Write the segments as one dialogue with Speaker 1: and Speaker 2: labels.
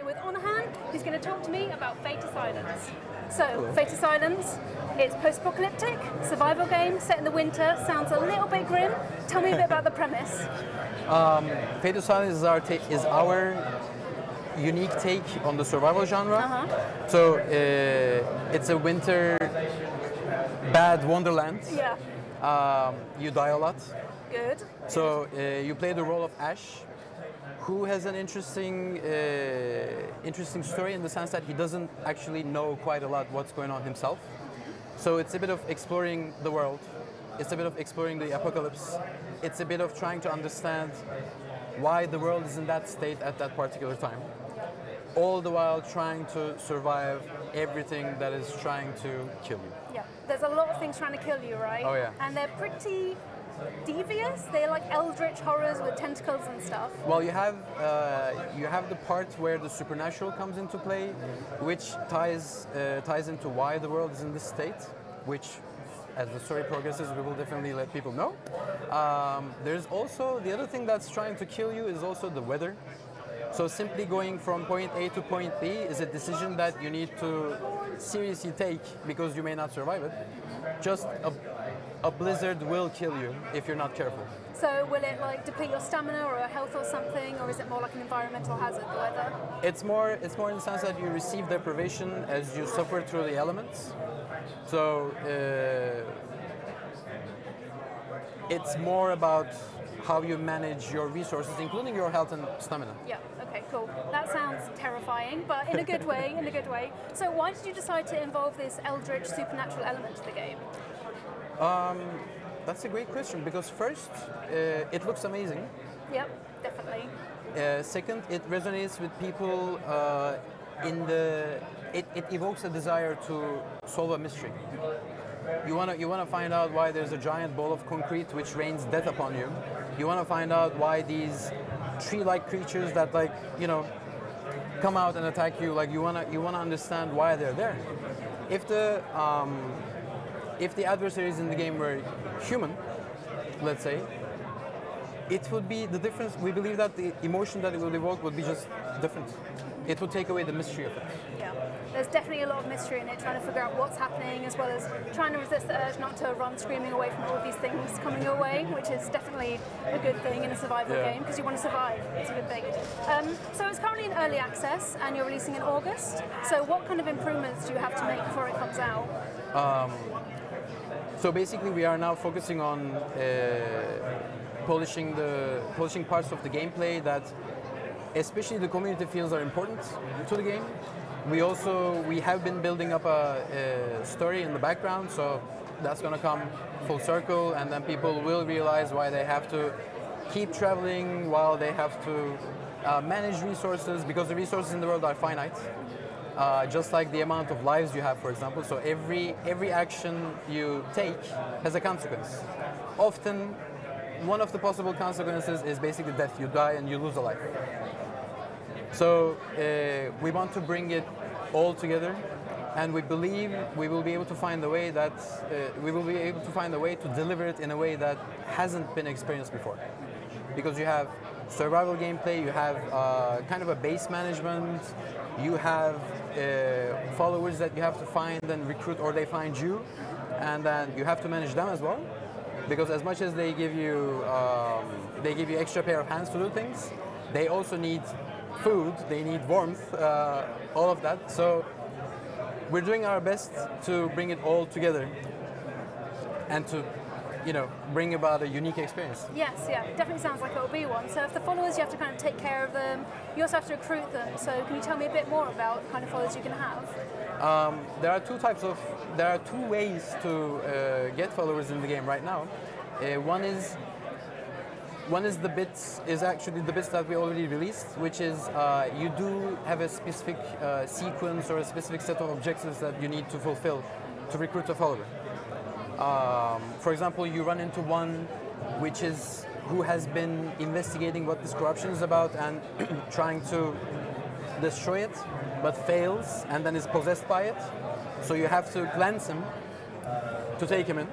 Speaker 1: here with Onahan, who's going to talk to me about Fate of Silence. So,
Speaker 2: Hello.
Speaker 1: Fate of Silence, it's post-apocalyptic, survival game, set in the winter, sounds a little bit grim. Tell me a bit about the premise.
Speaker 2: Fate of Silence is our unique take on the survival genre. So it's a winter bad wonderland.
Speaker 1: Yeah,
Speaker 2: You die a lot.
Speaker 1: good.
Speaker 2: So you play the role of Ash, who has an interesting story in the sense that he doesn't actually know quite a lot what's going on himself. So it's a bit of exploring the world. It's a bit of exploring the apocalypse. It's a bit of trying to understand why the world is in that state at that particular time. All the while trying to survive everything that is trying to kill you.
Speaker 1: Yeah, there's a lot of things trying to kill you, right?
Speaker 2: Oh, yeah.
Speaker 1: And they're pretty devious. They're like eldritch horrors with tentacles and stuff.
Speaker 2: Well, you have the part where the supernatural comes into play, which ties into why the world is in this state, which, as the story progresses, we will definitely let people know. There's also the other thing that's trying to kill you is also the weather. So simply going from point A to point B is a decision that you need to seriously take because you may not survive it. Just a blizzard will kill you if you're not careful.
Speaker 1: So will it like deplete your stamina or your health or something, or is it more like an environmental hazard, the weather?
Speaker 2: It's more in the sense that you receive deprivation as you suffer through the elements. So it's more about how you manage your resources, including your health and stamina.
Speaker 1: Yeah, okay, cool. That sounds terrifying, but in a good way, in a good way. So why did you decide to involve this eldritch supernatural element to the game?
Speaker 2: That's a great question because first, it looks amazing.
Speaker 1: Yep, definitely.
Speaker 2: Second, it resonates with people it evokes a desire to solve a mystery. You wanna find out why there's a giant ball of concrete which rains death upon you. You wanna find out why these tree-like creatures that come out and attack you. Like you wanna understand why they're there. If the adversaries in the game were human, let's say, it would be the difference. We believe that the emotion that it will evoke would be just different. It would take away the mystery of it.
Speaker 1: Yeah, there's definitely a lot of mystery in it, trying to figure out what's happening, as well as trying to resist the urge not to run screaming away from all of these things coming your way, which is definitely a good thing in a survival game, because you want to survive. It's a good thing. So it's currently in early access, and you're releasing in August. So what kind of improvements do you have to make before it comes out?
Speaker 2: So basically, we are now focusing on polishing parts of the gameplay that, especially the community feels are important to the game. We have been building up a story in the background, so that's going to come full circle, and then people will realize why they have to keep traveling, while they have to manage resources, because the resources in the world are finite. Just like the amount of lives you have, for example. So every action you take has a consequence. Often, one of the possible consequences is basically death. You die and you lose a life. So we want to bring it all together, and we believe we will be able to find a way to deliver it in a way that hasn't been experienced before. Because you have survival gameplay, you have kind of a base management, you have followers that you have to find and recruit, or they find you, and then you have to manage them as well. Because as much as they give you extra pair of hands to do things, they also need food, they need warmth, all of that. So we're doing our best to bring it all together and to bring about a unique experience.
Speaker 1: Yes, yeah, definitely sounds like it'll be one. So if the followers, you have to kind of take care of them, you also have to recruit them. So can you tell me a bit more about the kind of followers you can have?
Speaker 2: There are two ways to get followers in the game right now. One is actually the bits that we already released, which is you do have a specific sequence or a specific set of objectives that you need to fulfill to recruit a follower. For example, you run into one who has been investigating what this corruption is about and trying to destroy it, but fails and then is possessed by it. So you have to cleanse him to take him in.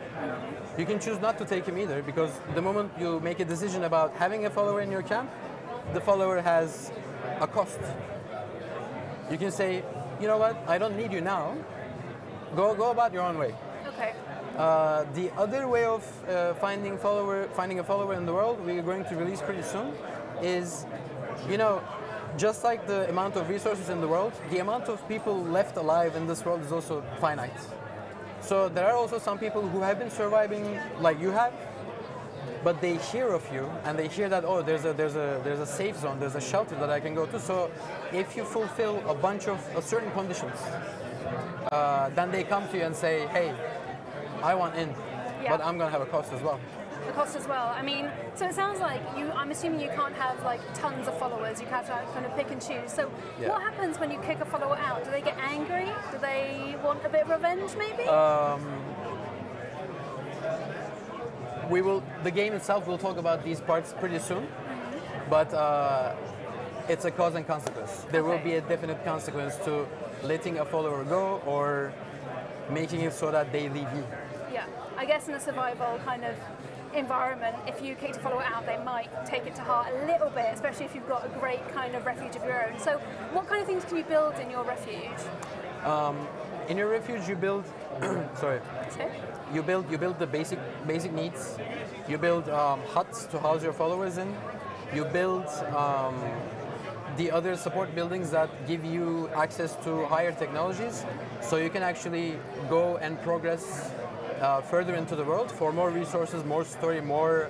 Speaker 2: You can choose not to take him either, because the moment you make a decision about having a follower in your camp, the follower has a cost. You can say, you know what, I don't need you now. Go about your own way.
Speaker 1: Okay.
Speaker 2: The other way of finding a follower in the world, we're going to release pretty soon, is, you know, just like the amount of resources in the world, the amount of people left alive in this world is also finite. So there are also some people who have been surviving like you have, but they hear of you and they hear that, oh, there's a safe zone, there's a shelter that I can go to. So if you fulfill a bunch of certain conditions, then they come to you and say, hey, I want in, but I'm going to have a cost as well.
Speaker 1: The cost as well. I mean, so it sounds like I'm assuming you can't have like tons of followers. You have to kind of pick and choose. So what happens when you kick a follower out? Do they get angry? Do they want a bit of revenge maybe?
Speaker 2: The game itself will talk about these parts pretty soon, but it's a cause and consequence. There will be a definite consequence to letting a follower go or making it so that they leave you.
Speaker 1: Yeah, I guess in a survival kind of environment, if you kick a follower out, they might take it to heart a little bit, especially if you've got a great kind of refuge of your own. So what kind of things can you build in your refuge?
Speaker 2: In your refuge, you build, you build the basic needs. You build huts to house your followers in. You build the other support buildings that give you access to higher technologies, so you can actually go and progress further into the world for more resources, more story, more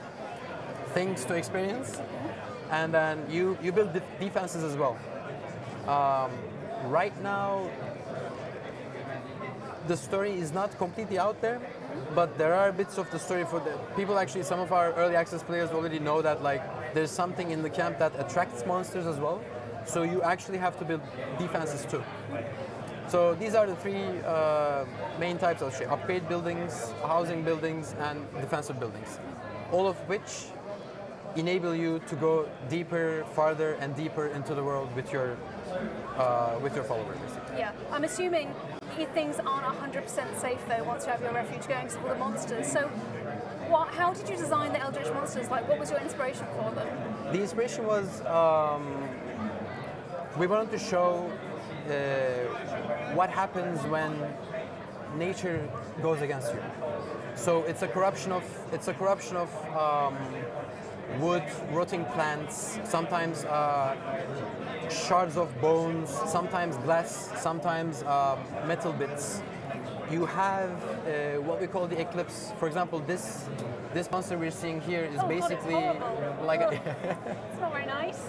Speaker 2: things to experience. And then you build defenses as well. Right now, the story is not completely out there, but there are bits of the story for the people. Actually, some of our early access players already know that like there's something in the camp that attracts monsters as well. So you actually have to build defenses too. So these are the three main types of shit: upgrade buildings, housing buildings, and defensive buildings. All of which enable you to go deeper, farther, and deeper into the world with your followers.
Speaker 1: Yeah, I'm assuming things aren't 100% safe though once you have your refuge going to all the monsters. So how did you design the Eldritch monsters? Like, what was your inspiration for them?
Speaker 2: The inspiration was we wanted to show what happens when nature goes against you. So it's a corruption of wood, rotting plants, sometimes shards of bones, sometimes glass, sometimes metal bits. You have what we call the eclipse. For example, this monster we're seeing here is basically like a
Speaker 1: it's not very nice.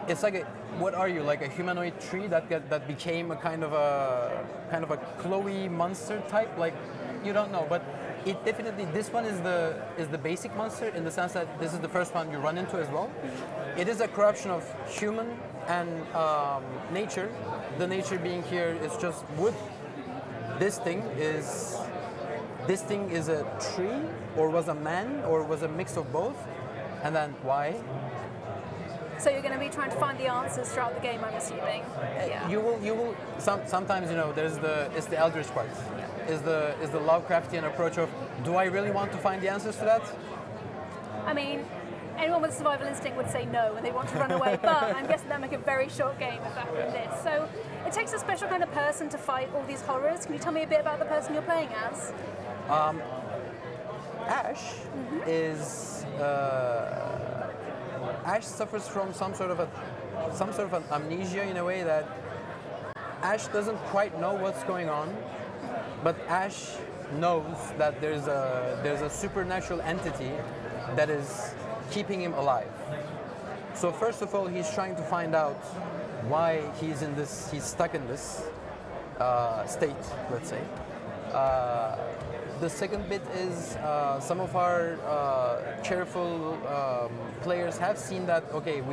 Speaker 2: It's like what are you, like a humanoid tree that became a kind of a Chloe monster type? Like, you don't know, but it definitely, this one is the basic monster in the sense that this is the first one you run into as well. It is a corruption of human and nature. The nature being here is just wood. This thing is a tree, or was a man, or was a mix of both. And then why?
Speaker 1: So you're going to be trying to find the answers throughout the game, I'm assuming. Yeah.
Speaker 2: You will. Sometimes, you know, it's the Eldritch part. Yeah. Is the Lovecraftian approach of, do I really want to find the answers to that?
Speaker 1: I mean, anyone with survival instinct would say no and they want to run away, but I'm guessing that make a very short game if that were this. So it takes a special kind of person to fight all these horrors. Can you tell me a bit about the person you're playing as?
Speaker 2: Ash is Ash suffers from some sort of an amnesia in a way that Ash doesn't quite know what's going on, but Ash knows that there's a supernatural entity that is keeping him alive. So first of all, he's trying to find out why he's stuck in this state, let's say. The second bit is some of our careful players have seen that, okay,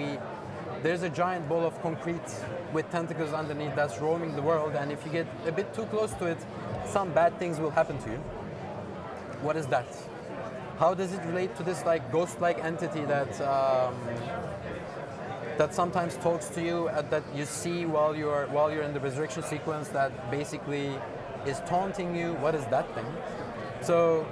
Speaker 2: there's a giant ball of concrete with tentacles underneath that's roaming the world, and if you get a bit too close to it, some bad things will happen to you. What is that? How does it relate to this like ghost-like entity that sometimes talks to you, that you see while you're in the resurrection sequence, that basically is taunting you? What is that thing? So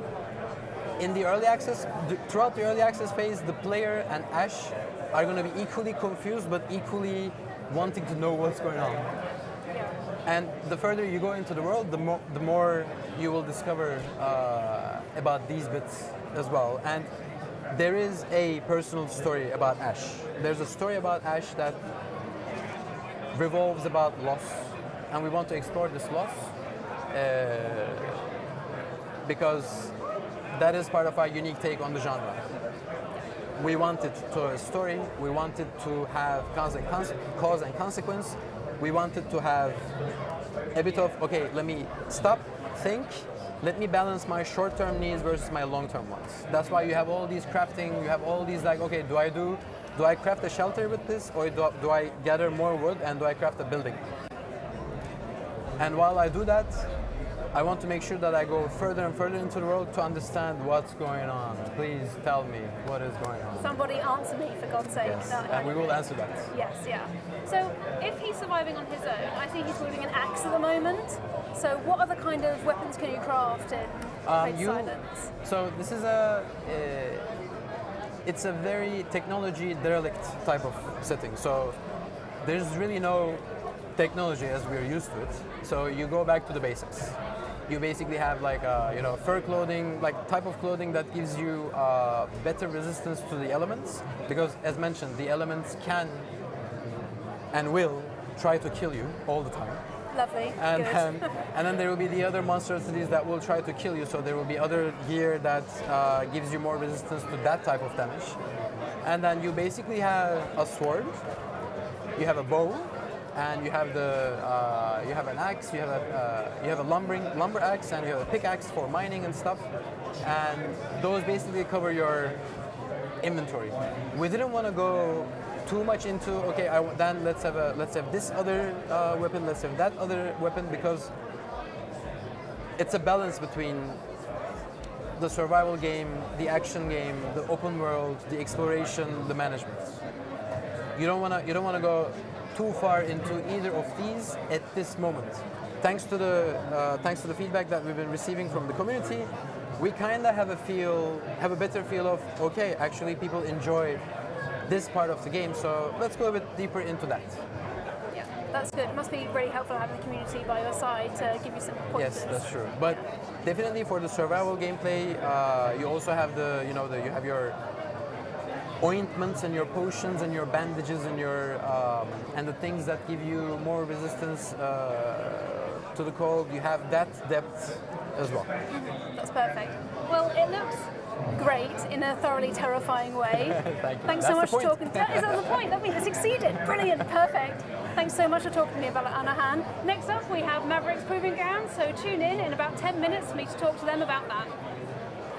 Speaker 2: in the early access, throughout the early access phase, the player and Ash are going to be equally confused, but equally wanting to know what's going on.
Speaker 1: Yeah.
Speaker 2: And the further you go into the world, the more you will discover about these bits as well. And there is a personal story about Ash. There's a story about Ash that revolves about loss, and we want to explore this loss because that is part of our unique take on the genre. We wanted to tell a story, we wanted to have cause and consequence, we wanted to have a bit of, okay, let me stop, think, let me balance my short-term needs versus my long-term ones. That's why you have all these crafting, you have all these like, okay, do I craft a shelter with this, or do I gather more wood and do I craft a building? And while I do that, I want to make sure that I go further and further into the world to understand what's going on. Please tell me what is going on.
Speaker 1: Somebody answer me, for God's sake.
Speaker 2: Yes, and we will answer that.
Speaker 1: Yes, yeah. So if he's surviving on his own, I see he's wielding an axe at the moment. So what other kind of weapons can you craft in Fate Silence?
Speaker 2: So this is it's a very technology derelict type of setting. So there's really no technology as we're used to it. So you go back to the basics. You basically have like fur clothing, like type of clothing that gives you better resistance to the elements, because as mentioned, the elements can and will try to kill you all the time.
Speaker 1: Lovely.
Speaker 2: And
Speaker 1: good.
Speaker 2: and then there will be the other monstrosities that will try to kill you. So there will be other gear that gives you more resistance to that type of damage. And then you basically have a sword, you have a bow, and you have you have an axe, you have a lumber axe, and you have a pickaxe for mining and stuff. And those basically cover your inventory. We didn't want to go too much into then let's have this other weapon, let's have that other weapon, because it's a balance between the survival game, the action game, the open world, the exploration, the management. You don't want to go too far into either of these at this moment. Thanks to the feedback that we've been receiving from the community, we kind of have a better feel of, okay, actually people enjoy this part of the game, so let's go a bit deeper into that.
Speaker 1: Yeah, that's good. It must be really helpful having the community by your side to give you some pointers.
Speaker 2: Yes, that's true. But definitely for the survival gameplay, you also have you have your ointments and your potions and your bandages and your and the things that give you more resistance to the cold. You have that depth as well.
Speaker 1: That's perfect. Well, it looks great in a thoroughly terrifying way.
Speaker 2: Thank you.
Speaker 1: Thanks so much for talking. That is the point. That means it succeeded. Brilliant. Perfect. Thanks so much for talking to me about Anahan. Next up, we have Mavericks Proving Ground. So tune in about 10 minutes for me to talk to them about that.